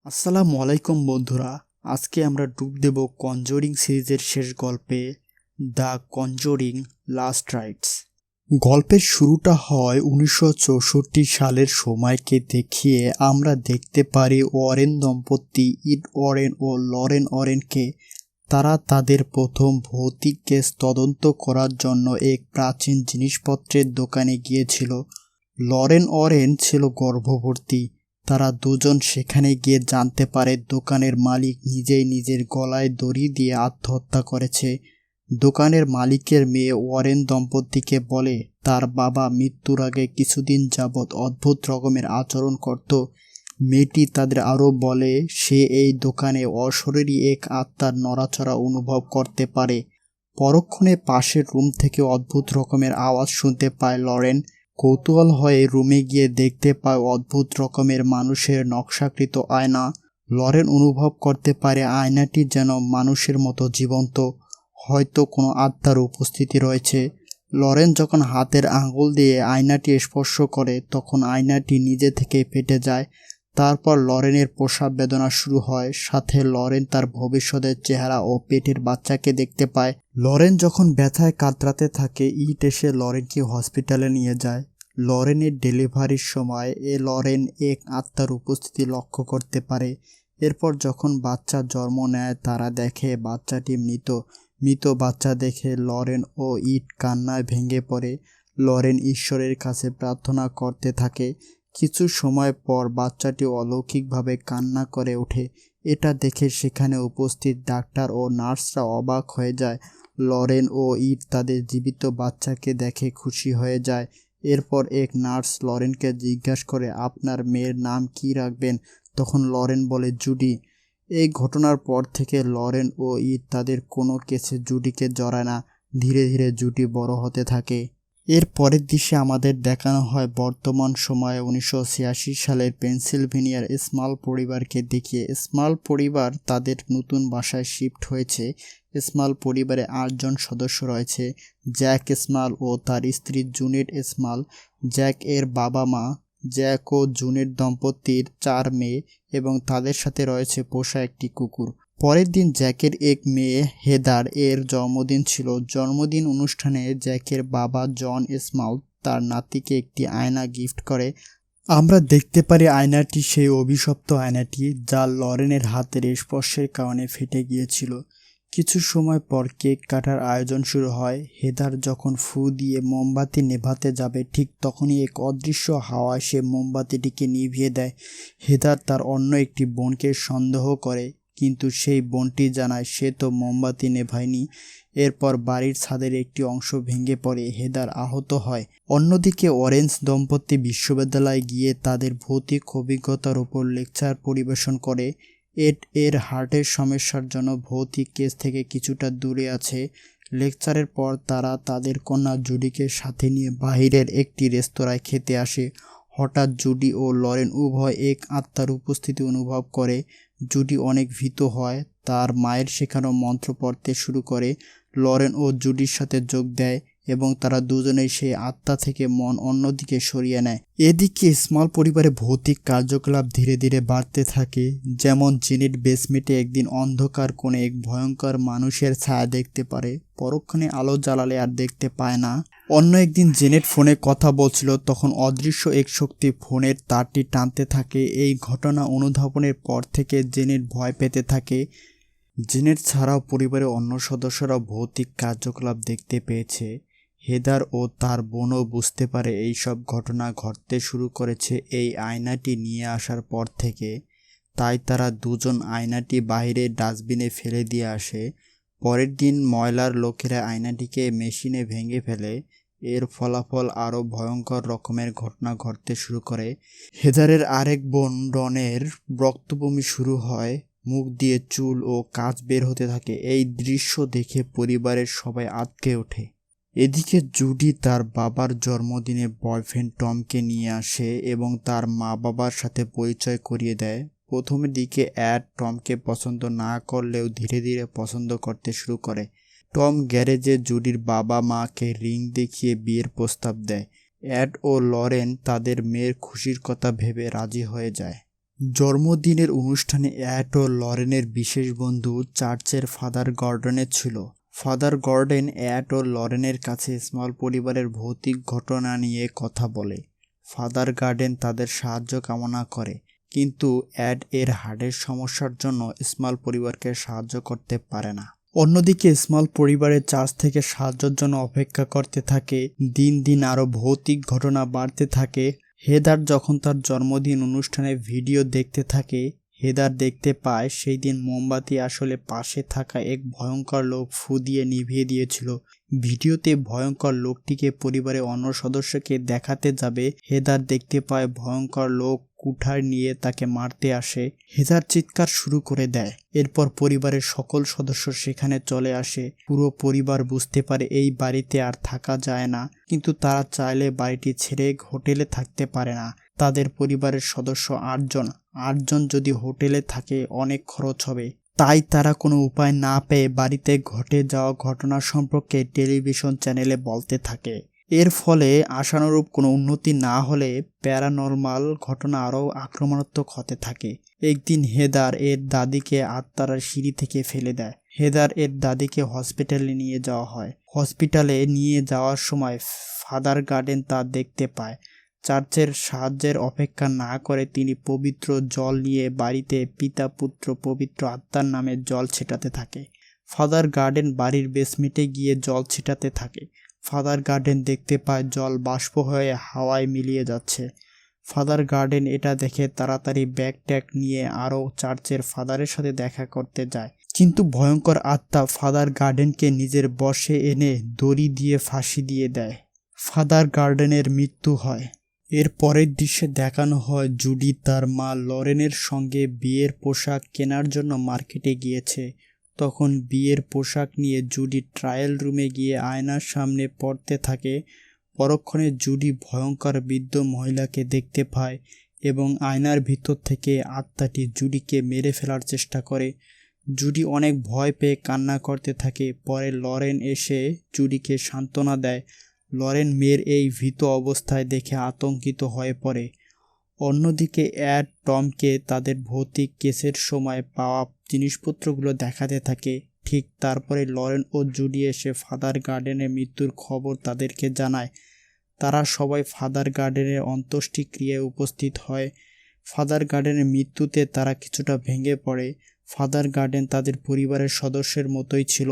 আসসালামু আলাইকুম বন্ধুরা। আজকে আমরা ডুব দেব কনজুরিং সিরিজের শেষ গল্পে, দ্য কনজুরিং লাস্ট রাইটস। গল্পের শুরুটা হয় 1964 সালের সময়কে দেখিয়ে। আমরা দেখতে পারি ওয়ারেন দম্পতি, ইড ওয়ারেন ও লরেন ওয়ারেনকে। তারা তাদের প্রথম ভৌতিক কেস তদন্ত করার জন্য এক প্রাচীন জিনিসপত্রের দোকানে গিয়েছিল। লরেন ওয়ারেন ছিল গর্ভবতী। তারা দুজন সেখানে গিয়ে জানতে পারে দোকানের মালিক নিজেই নিজের গলায় দড়ি দিয়ে আত্মহত্যা করেছে। দোকানের মালিকের মেয়ে ওয়ারেন দম্পতিকে বলে তার বাবা মৃত্যুর আগে কিছুদিন যাবৎ অদ্ভুত রকমের আচরণ করত। মেয়েটি তাদের আরও বলে সে এই দোকানে অশরীরী এক আত্মার নড়াচড়া অনুভব করতে পারে। পরক্ষণে পাশের রুম থেকে অদ্ভুত রকমের আওয়াজ শুনতে পায় লরেন। কৌতূহল হয়ে রুমে গিয়ে দেখতে পায় অদ্ভুত রকমের মানুষের নকশাকৃত আয়না। লরেন অনুভব করতে পারে আয়নাটি যেন মানুষের মতো জীবন্ত, হয়তো কোনো আত্মার উপস্থিতি রয়েছে। লরেন যখন হাতের আঙুল দিয়ে আয়নাটি স্পর্শ করে তখন আয়নাটি নিজে থেকে ফেটে যায়। তারপর লরেনের প্রসব বেদনা শুরু হয়, সাথে লরেন তার ভবিষ্যতের চেহারা ও পেটের বাচ্চাকে দেখতে পায়। লরেন যখন ব্যথায় কাতরাতে থাকে, ইট এসে লরেনকে হসপিটালে নিয়ে যায়। লরেনের ডেলিভারির সময় লরেন এক আত্মার উপস্থিতি লক্ষ্য করতে পারে। এরপর যখন বাচ্চা জন্ম নেয় তারা দেখে বাচ্চাটি মৃত। মৃত বাচ্চা দেখে লরেন ও ইট কান্নায় ভেঙে পড়ে। লরেন ঈশ্বরের কাছে প্রার্থনা করতে থাকে। কিছু সময় পর বাচ্চাটি অলৌকিকভাবে কান্না করে ওঠে। এটা দেখে সেখানে উপস্থিত ডাক্তার ও নার্সরা অবাক হয়ে যায়। লরেন ও ইট তাদের জীবিত বাচ্চাকে দেখে খুশি হয়ে যায়। এরপর এক নার্স লরেনকে জিজ্ঞাসা করে আপনার মেয়ের নাম কি রাখবেন। তখন লরেন বলে জুডি। এই ঘটনার পর থেকে লরেন ও ইট তাদের কোনো কেসে জুডিকে জড়ায় না। ধীরে ধীরে জুডি বড় হতে থাকে। এর পরের দৃশ্যে আমাদের দেখানো হয় বর্তমান সময়ে 1986 সালের পেনসিলভেনিয়ার স্মল পরিবারকে দেখিয়ে। স্মল পরিবার তাদের নতুন বাসায় শিফট হয়েছে। স্মল পরিবারে 8 জন সদস্য রয়েছে। জ্যাক স্মল ও তার স্ত্রী জুনেট স্মল, জ্যাক এর বাবা মা, জ্যাক ও জুনেট দম্পতির 4 মেয়ে এবং তাদের সাথে রয়েছে পোষা একটি কুকুর। পরের দিন জ্যাকের এক মেয়ে হেদার এর জন্মদিন ছিল। জন্মদিন অনুষ্ঠানে জ্যাকের বাবা জন স্মল তার নাতিকে একটি আয়না গিফট করে। আমরা দেখতে পারি আয়নাটি সেই অভিশপ্ত আয়নাটি যা লরেনের হাতের স্পর্শের কারণে ফেটে গিয়েছিল। কিছু সময় পর কেক কাটার আয়োজন শুরু হয়। হেদার যখন ফু দিয়ে মোমবাতি নেভাতে যাবে ঠিক তখনই এক অদৃশ্য হাওয়া সে মোমবাতিটিকে নিভিয়ে দেয়। হেদার তার অন্য একটি বোনকে সন্দেহ করে, কিন্তু সেই বোনটি জানায় সে তো মোমবাতি নেভায়নি। এরপর বাড়ির ছাদের একটি অংশ ভেঙে পড়ে, হেদার আহত হয়। অন্যদিকে অরেঞ্জ দম্পতি বিশ্ববিদ্যালয়ে গিয়ে তাদের ভৌতিক অভিজ্ঞতার উপর লেকচার পরিবেশন করে। এড এর হার্টের সমস্যার জন্য ভৌতিক কেস থেকে কিছুটা দূরে আছে। লেকচারের পর তারা তাদের কন্যা জুডিকে সাথে নিয়ে বাইরের একটি রেস্তোরাঁয় খেতে আসে। হঠাৎ জুডি ও লরেন উভয় এক আত্মার উপস্থিতি অনুভব করে। জুডি অনেক ভীত হয়, তার মায়ের শেখানো মন্ত্র পড়তে শুরু করে। লরেন ও জুডির সাথে যোগ দেয় এবং তারা দুজনেই সেই আত্মা থেকে মন অন্যদিকে সরিয়ে নেয়। এদিকে স্মল পরিবারে ভৌতিক কার্যকলাপ ধীরে ধীরে বাড়তে থাকে। যেমন জেনেট বেসমেন্টে একদিন অন্ধকার কোণে এক ভয়ঙ্কর মানুষের ছায়া দেখতে পারে। পরক্ষণে আলো জ্বালালে আর দেখতে পায় না। অন্য একদিন জেনেট ফোনে কথা বলছিল, তখন অদৃশ্য এক শক্তি ফোনের তারটি টানতে থাকে। এই ঘটনা অনুধাবনের পর থেকে জেনেট ভয় পেতে থাকে। জেনেট ছাড়াও পরিবারের অন্য সদস্যরা ভৌতিক কার্যকলাপ দেখতে পেয়েছে। হেদার ও তার বোনও বুঝতে পারে এইসব ঘটনা ঘটতে শুরু করেছে এই আয়নাটি নিয়ে আসার পর থেকে। তাই তারা দুজন আয়নাটি বাইরে ডাস্টবিনে ফেলে দিয়ে আসে। পরের দিন ময়লার লোকেরা আয়নাটিকে মেশিনে ভেঙে ফেলে। এর ফলাফল আরও ভয়ঙ্কর রকমের ঘটনা ঘটতে শুরু করে। হেদারের আরেক বোন ডনের রক্তবমি শুরু হয়, মুখ দিয়ে চুল ও কাঁচ বের হতে থাকে। এই দৃশ্য দেখে পরিবারের সবাই আঁতকে ওঠে। এদিকে জুডি তার বাবার জন্মদিনে বয়ফ্রেন্ড টমকে নিয়ে আসে এবং তার মা বাবার সাথে পরিচয় করিয়ে দেয়। প্রথমের দিকে অ্যাড টমকে পছন্দ না করলেও ধীরে ধীরে পছন্দ করতে শুরু করে। টম গ্যারেজে জুডির বাবা মাকে রিং দেখিয়ে বিয়ের প্রস্তাব দেয়। অ্যাড ও লরেন তাদের মেয়ের খুশির কথা ভেবে রাজি হয়ে যায়। জন্মদিনের অনুষ্ঠানে অ্যাড ও লরেনের বিশেষ বন্ধু চার্চের ফাদার গর্ডনের ছিল। ফাদার গর্ডন অ্যাড ও লরেনের কাছে স্মল পরিবারের ভৌতিক ঘটনা নিয়ে কথা বলে। ফাদার গার্ডেন তাদের সাহায্য কামনা করে, কিন্তু অ্যাড এর হার্টের সমস্যার জন্য স্মল পরিবারকে সাহায্য করতে পারে না। অন্যদিকে স্মল পরিবারের চার্চ থেকে সাহায্যের জন্য অপেক্ষা করতে থাকে। দিন দিন আরও ভৌতিক ঘটনা বাড়তে থাকে। হেদার যখন তার জন্মদিন অনুষ্ঠানে ভিডিও দেখতে থাকে, হেদার দেখতে পায় সেই দিন মোমবাতি আসলে পাশে থাকা এক ভয়ঙ্কর লোক ফু দিয়ে নিভিয়ে দিয়েছিল। ভিডিওতে ভয়ঙ্কর লোকটিকে পরিবারের অন্য সদস্যকে দেখাতে যাবে, হেদার দেখতে পায় ভয়ঙ্কর লোক কুঠার নিয়ে তাকে মারতে আসে। হেদার চিৎকার শুরু করে দেয়। এরপর পরিবারের সকল সদস্য সেখানে চলে আসে। পুরো পরিবার বুঝতে পারে এই বাড়িতে আর থাকা যায় না, কিন্তু তারা চাইলে বাড়িটি ছেড়ে হোটেলে থাকতে পারে না। তাদের পরিবারের সদস্য ৮জন যদি হোটেলে থাকে অনেক খরচ হবে, তাই তারা কোনো উপায় না পেয়ে বাড়িতে ঘটে যাওয়া ঘটনা সম্পর্কে টেলিভিশন চ্যানেলে বলতে থাকে। এর ফলে আশানুরূপ কোনো উন্নতি না হলে প্যারানর্মাল ঘটনা আরও আক্রমণাত্মক হতে থাকে। একদিন হেদার এর দাদিকে আত্মারা সিঁড়ি থেকে ফেলে দেয়। হেদার এর দাদিকে হসপিটালে নিয়ে যাওয়া হয়। হসপিটালে নিয়ে যাওয়ার সময় ফাদার গার্ডেন তা দেখতে পায়। চার্চের সাহায্যের অপেক্ষা না করে তিনি পবিত্র জল নিয়ে বাড়িতে পিতা পুত্র পবিত্র আত্মার নামে জল ছিটাতে থাকে। ফাদার গার্ডেন বাড়ির বেসমেন্টে গিয়ে জল ছিটাতে থাকে। ফাদার গার্ডেন দেখতে পায় জল বাষ্প হয়ে হাওয়ায় মিলিয়ে যাচ্ছে। ফাদার গার্ডেন এটা দেখে তাড়াতাড়ি ব্যাগ ট্যাগ নিয়ে আরও চার্চের ফাদারের সাথে দেখা করতে যায়, কিন্তু ভয়ঙ্কর আত্মা ফাদার গার্ডেনকে নিজের বশে এনে দড়ি দিয়ে ফাঁসি দিয়ে দেয়। ফাদার গার্ডেনের মৃত্যু হয়। এর পরের দৃশ্যে দেখানো হয় জুডি তার মা লরেনের সঙ্গে বিয়ের পোশাক কেনার জন্য মার্কেটে গিয়েছে। তখন বিয়ের পোশাক নিয়ে জুডি ট্রায়াল রুমে গিয়ে আয়নার সামনে পড়তে থাকে। পরক্ষণে জুডি ভয়ঙ্কর বৃদ্ধ মহিলাকে দেখতে পায় এবং আয়নার ভিতর থেকে আত্মাটি জুডিকে মেরে ফেলার চেষ্টা করে। জুডি অনেক ভয় পেয়ে কান্না করতে থাকে। পরে লরেন এসে জুডিকে সান্ত্বনা দেয়। লরেন মেয়ের এই ভীত অবস্থায় দেখে আতঙ্কিত হয়ে পড়ে। অন্যদিকে অ্যাড টমকে তাদের ভৌতিক কেসের সময় পাওয়া জিনিসপত্রগুলো দেখাতে থাকে। ঠিক তারপরে লরেন ও জুডি এসে ফাদার গার্ডেনের মৃত্যুর খবর তাদেরকে জানায়। তারা সবাই ফাদার গার্ডেনের অন্ত্যেষ্টিক্রিয়ায় উপস্থিত হয়। ফাদার গার্ডেনের মৃত্যুতে তারা কিছুটা ভেঙে পড়ে। ফাদার গার্ডেন তাদের পরিবারের সদস্যের মতোই ছিল।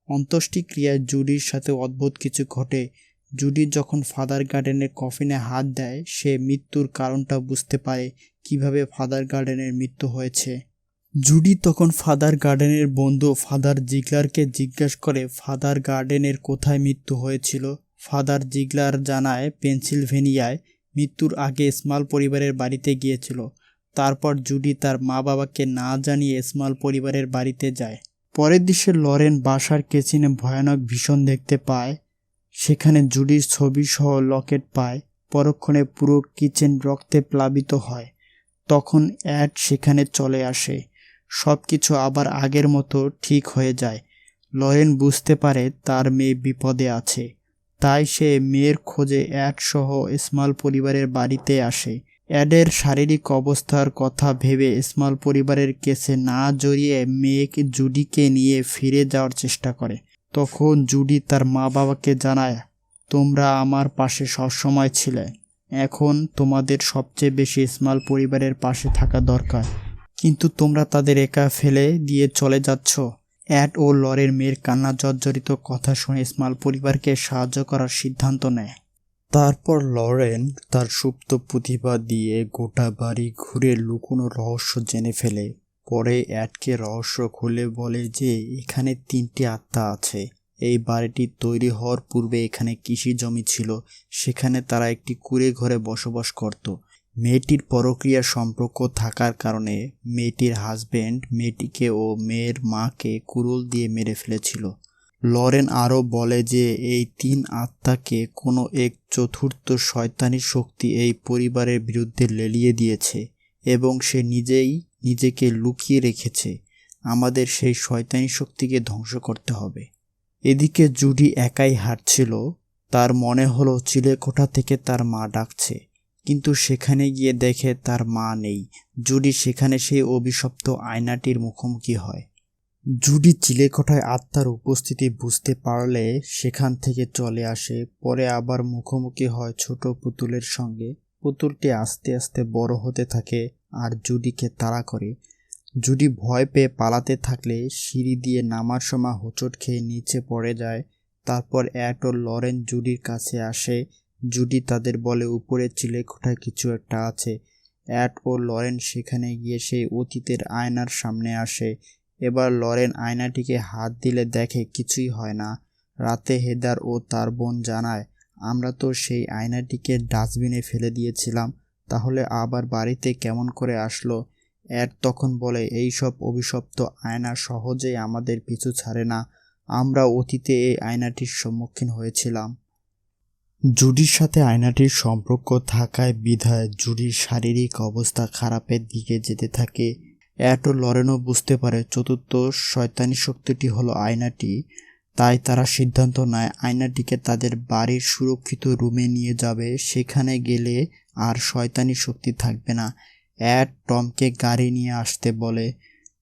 অন্ত্যেষ্টিক্রিয়ায় জুডির সাথে অদ্ভুত কিছু ঘটে। জুডি যখন ফাদার গার্ডেনের কফিনে হাত দেয়, সে মৃত্যুর কারণটা বুঝতে পারে কিভাবে ফাদার গার্ডেনের মৃত্যু হয়েছে। জুডি তখন ফাদার গার্ডেনের বন্ধু ফাদার জিগলারকে জিজ্ঞাসা করে ফাদার গার্ডেনের কোথায় মৃত্যু হয়েছিল। ফাদার জিগলার জানায় পেনসিলভেনিয়ায় মৃত্যুর আগে স্মল পরিবারের বাড়িতে গিয়েছিল। তারপর জুডি তার মা বাবাকে না জানিয়ে স্মল পরিবারের বাড়িতে যায়। পরের দৃশ্যে লরেন বাসার কিচেনে ভয়ানক ভীষণ দেখতে পায়। সেখানে জুডির ছবি সহ লকেট পায়। পরক্ষণে পুরো কিচেন রক্তে প্লাবিত হয়। তখন অ্যাড সেখানে চলে আসে। সব কিছু আবার আগের মতো ঠিক হয়ে যায়। লরেন বুঝতে পারে তার মেয়ে বিপদে আছে, তাই সে মেয়ের খোঁজে অ্যাড সহ স্মল পরিবারের বাড়িতে আসে। অ্যাডের শারীরিক অবস্থার কথা ভেবে স্মল পরিবারের কেসে না জড়িয়ে মেয়েকে জুডিকে নিয়ে ফিরে যাওয়ার চেষ্টা করে। তখন জুডি তার মা বাবাকে জানায়, তোমরা আমার পাশে সবসময় ছিলে, এখন তোমাদের সবচেয়ে বেশি স্মল পরিবারের পাশে থাকা দরকার, কিন্তু তোমরা তাদের একা ফেলে দিয়ে চলে যাচ্ছ। অ্যাড ও লরের মেয়ের কান্না জর্জরিত কথা শুনে স্মল পরিবারকে সাহায্য করার সিদ্ধান্ত নেয়। তারপর লরেন তার সুপ্ত প্রতিভা দিয়ে গোটা বাড়ি ঘুরে লুকোনো রহস্য জেনে ফেলে। পরে অ্যাডকে রহস্য খুলে বলে যে এখানে 3টি আত্মা আছে। এই বাড়িটি তৈরি হওয়ার পূর্বে এখানে কৃষি জমি ছিল, সেখানে তারা একটি কুঁড়ে ঘরে বসবাস করত। মেয়েটির পরক্রিয়া সম্পর্ক থাকার কারণে মেয়েটির হাজবেন্ড মেয়েটিকে ও মেয়ের মাকে কুড়ুল দিয়ে মেরে ফেলেছিল। লরেন আরও বলে যে এই 3 আত্মাকে কোনো এক চতুর্থ শয়তানি শক্তি এই পরিবারের বিরুদ্ধে লেলিয়ে দিয়েছে এবং সে নিজেই নিজেকে লুকিয়ে রেখেছে। আমাদের সেই শয়তানি শক্তিকে ধ্বংস করতে হবে। এদিকে জুডি একাই হাঁটছিল। তার মনে হলো চিলেকোঠা থেকে তার মা ডাকছে, কিন্তু সেখানে গিয়ে দেখে তার মা নেই। জুডি সেখানে সেই অভিশপ্ত আয়নাটির মুখোমুখি হয়। জুডি চিলেকোঠায় আত্মার উপস্থিতি বুঝতে পারলে সেখান থেকে চলে আসে। পরে আবার মুখোমুখি হয় ছোট পুতুলের সঙ্গে। পুতুলটি আস্তে আস্তে বড় হতে থাকে আর জুডিকে তাড়া করে। জুডি ভয় পেয়ে পালাতে থাকলে সিঁড়ি দিয়ে নামার সময় হোঁচট খেয়ে নিচে পড়ে যায়। তারপর অ্যাট ও লরেন জুডির কাছে আসে। জুডি তাদের বলে উপরের চিলেকোঠায় কিছু একটা আছে। অ্যাট ও লরেন সেখানে গিয়ে সেই অতীতের আয়নার সামনে আসে। এবার লরেন আয়নাটিকে হাত দিলে দেখে কিছুই হয় না। রাতে হেদার ও তার বোন জানায়, আমরা তো সেই আয়নাটিকে ডাস্টবিনে ফেলে দিয়েছিলাম, তাহলে আবার বাড়িতে কেমন করে আসলো? অ্যাড তখন বলে, এই সব অভিশপ্ত আয়না সহজেই আমাদের পিছু ছাড়ে না, আমরা অতীতে এই আয়নাটির সম্মুখীন হয়েছিলাম। জুডির সাথে আয়নাটির সম্পর্ক থাকায় বিধায় জুডির শারীরিক অবস্থা খারাপের দিকে যেতে থাকে। অ্যাট ও লরেনও বুঝতে পারে চতুর্থ শয়তানি শক্তিটি হলো আয়নাটি। তাই তারা সিদ্ধান্ত নেয় আয়নাটিকে তাদের বাড়ির সুরক্ষিত রুমে নিয়ে যাবে। সেখানে গেলে আর শয়তানি শক্তি থাকবে না। অ্যাড টমকে গাড়ি নিয়ে আসতে বলে।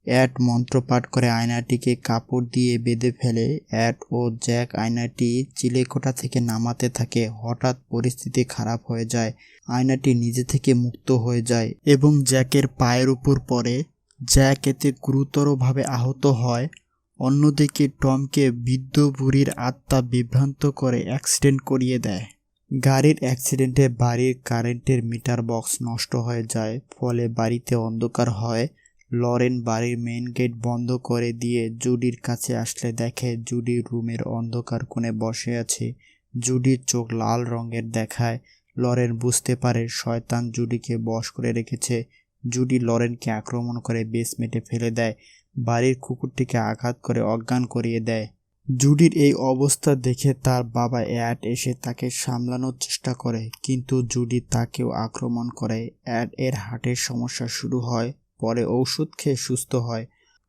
অ্যাড মন্ত্রপাঠ করে আয়নাটিকে কাপড় দিয়ে বেঁধে ফেলে। অ্যাড ও জ্যাক আয়নাটি চিলেকোঠা থেকে নামাতে থাকে। হঠাৎ পরিস্থিতি খারাপ হয়ে যায়। আয়নাটি নিজে থেকে মুক্ত হয়ে যায় এবং জ্যাকের পায়ের উপর পড়ে। জ্যাক এতে গুরুতরভাবে আহত হয়। অন্যদিকে টমকে বৃদ্ধ বুড়ির আত্মা বিভ্রান্ত করে অ্যাক্সিডেন্ট করিয়ে দেয়। গাড়ির অ্যাক্সিডেন্টে বাড়ির কারেন্টের মিটার বক্স নষ্ট হয়ে যায়, ফলে বাড়িতে অন্ধকার হয়। লরেন বাড়ির মেইন গেট বন্ধ করে দিয়ে জুডির কাছে আসলে দেখে জুডি রুমের অন্ধকার কোণে বসে আছে। জুডির চোখ লাল রঙের দেখায়। লরেন বুঝতে পারে শয়তান জুডিকে বশ করে রেখেছে। জুডি লরেনকে আক্রমণ করে বেসমেন্টে ফেলে দেয়। বাড়ির কুকুরটিকে আঘাত করে অজ্ঞান করিয়ে দেয়। জুডির এই অবস্থা দেখে তার বাবা অ্যাড এসে তাকে সামলানোর চেষ্টা করে, কিন্তু জুডি তাকেও আক্রমণ করে। অ্যাড এর হার্টের সমস্যা শুরু হয়, পরে ঔষধ খেয়ে সুস্থ হয়।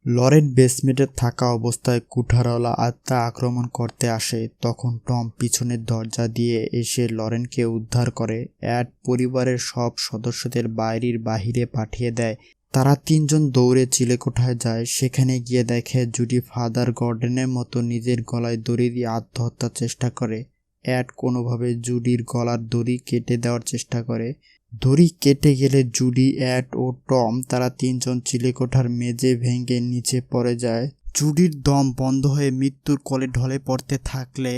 লরেন বেসমেন্টে থাকা অবস্থায় কুঠারওয়ালা আত্মা আক্রমণ করতে আসে। তখন টম পিছনের দরজা দিয়ে এসে লরেনকে উদ্ধার করে। অ্যাড পরিবারের সব সদস্যদের বাহিরে পাঠিয়ে দেয়। তারা তিনজন দৌড়ে চিলেকোঠায় যায়। সেখানে গিয়ে দেখে জুডি ফাদার গর্ডনের মতো নিজের গলায় দড়ি দিয়ে আত্মহত্যার চেষ্টা করে। অ্যাড কোনোভাবে জুডির গলার দড়ি কেটে দেওয়ার চেষ্টা করে। দড়ি কেটে গেলে জুডি, অ্যাড ও টম তারা তিনজন চিলেকোঠার মেঝে ভেঙে নিচে পড়ে যায়। জুডির দম বন্ধ হয়ে মৃত্যুর কোলে ঢলে পড়তে থাকলে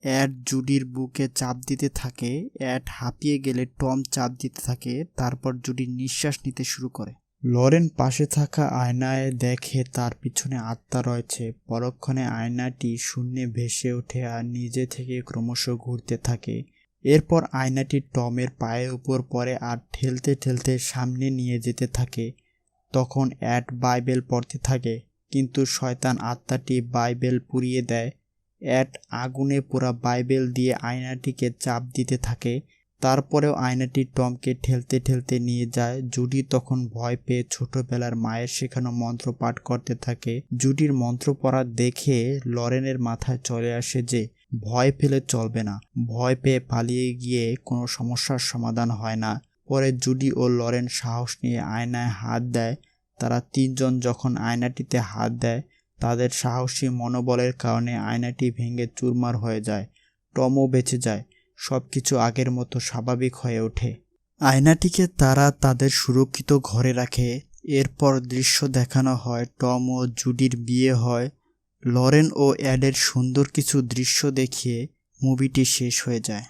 অ্যাড জুডির বুকে চাপ দিতে থাকে। অ্যাড হাঁপিয়ে গেলে টম চাপ দিতে থাকে। তারপর জুডি নিঃশ্বাস নিতে শুরু করে। লরেন পাশে থাকা আয়নায় দেখে তার পিছনে আত্মা রয়েছে। পরক্ষণে আয়নাটি শূন্যে ভেসে ওঠে আর নিজে থেকে ক্রমশ ঘুরতে থাকে। এরপর আয়নাটি টমের পায়ের উপর পড়ে আর ঠেলতে ঠেলতে সামনে নিয়ে যেতে থাকে। তখন অ্যাড বাইবেল পড়তে থাকে, কিন্তু শয়তান আত্মাটি বাইবেল পুড়িয়ে দেয়। অ্যাড আগুনে পোড়া বাইবেল দিয়ে আয়নাটিকে চাপ দিতে থাকে। তারপরেও আয়নাটি টমকে ঠেলতে ঠেলতে নিয়ে যায়। জুডি তখন ভয় পেয়ে ছোটবেলার মায়ের শেখানো মন্ত্র পাঠ করতে থাকে। জুডির মন্ত্র পড়া দেখে লরেনের মাথায় চলে আসে যে ভয় পেলে চলবে না, ভয় পেয়ে পালিয়ে গিয়ে কোনো সমস্যার সমাধান হয় না। পরে জুডি ও লরেন সাহস নিয়ে আয়নায় হাত দেয়। তারা তিনজন যখন আয়নাটিতে হাত দেয়, তাদের সাহসী মনোবলের কারণে আয়নাটি ভেঙে চুরমার হয়ে যায়। টমও বেঁচে যায়। সবকিছু আগের মতো স্বাভাবিক হয়ে ওঠে। আয়নাটিকে তারা তাদের সুরক্ষিত ঘরে রাখে। এরপর দৃশ্য দেখানো হয় টম ও জুডির বিয়ে হয়। লরেন ও অ্যাডের সুন্দর কিছু দৃশ্য দেখিয়ে মুভিটি শেষ হয়ে যায়।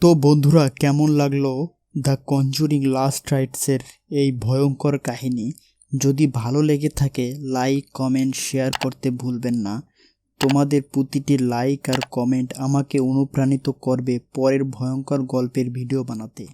তো বন্ধুরা, কেমন লাগলো দ্য কনজুরিং লাস্ট রাইটসের এই ভয়ঙ্কর কাহিনী? যদি ভালো লেগে থাকে লাইক, কমেন্ট, শেয়ার করতে ভুলবেন না। তোমাদের প্রতিটি লাইক আর কমেন্ট আমাকে অনুপ্রাণিত করবে পরের ভয়ঙ্কর গল্পের ভিডিও বানাতে।